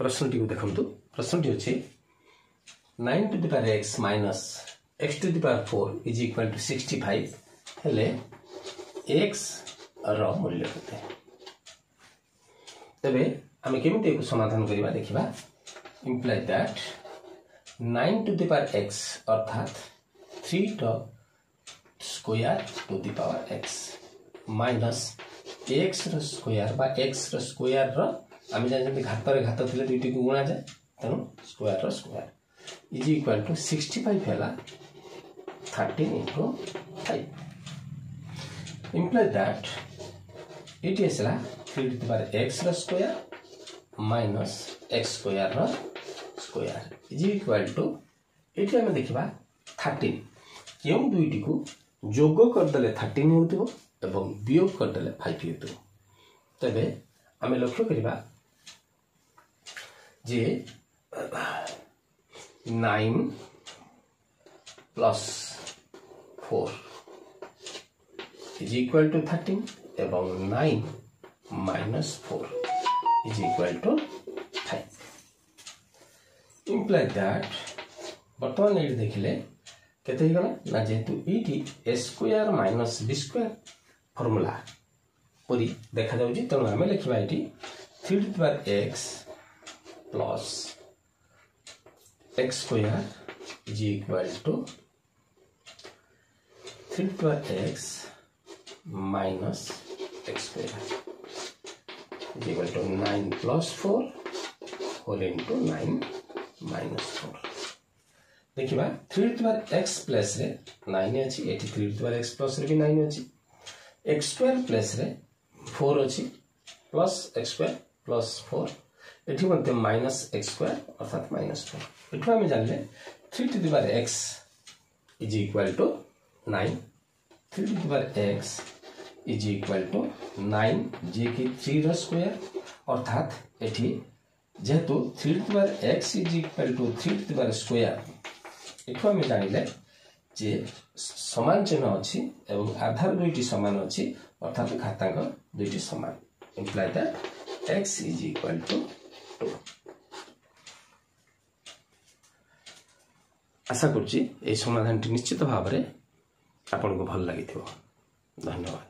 प्रश्नटी को देखंतु प्रश्नटी अछि 9 to the power x minus x to the power 4 is equal to 65 हेले x रो मूल्य केते तबे हम केमिति को समाधान करिबा देखिबा imply that 9 to the power x अर्थात 3 to square to the power x minus x रो स्क्वायर बा x रो स्क्वायर रो आम जानते घात रे घात थिले दुईटी को गुणा जाए तेणु स्क्वायर रो स्क्वायर इज इक्वल टू 65 हैला 13 into 5 imply that it is la 3 to the power x रो स्क्वायर minus x स्क्वायर रो square is equal to eighty हम देखिबा 13 केउ दुईटी को जोग कर देले 13 होतबो एवं वियोग कर देले 5 होतबो तबे आमे लक्ष्य करिबा जे 9 plus 4 is equal to 13 एवं 9 minus 4 is equal to 5 imply that बर्तमान ये देखिले केते ही गला ना जेतु इटी a square minus b square formula परी देखा जाउची तनो हमें लिखबा इटी 3 to the power x plus x square is equal to 3 to the power x minus x square is equal to 9 plus 4 whole into 9 minus 4 देखिबा 3 to the power x plus रे 9 अछि 83 to the power x plus रे भी 9 अछि x square plus रे 4 अछि plus x square plus 4 एठी मते माइनस x square अर्थात माइनस 4 एठी हम जानले 3 to the power x is equal to 9 3 to the power x is equal to 9 जे कि 3 रो स्क्वायर अर्थात एठी जेतु 3 to the power x is equal to 3 to the power square एठी हम जानले जे समान चिन्ह अछि एवं आधार दुईटी समान अछि अर्थात घातांक दुईटी समान imply that x is equal to 2 आशा करछि ए समाधानटी निश्चित भाव रे आपन को भल लागि थिबो धन्यवाद।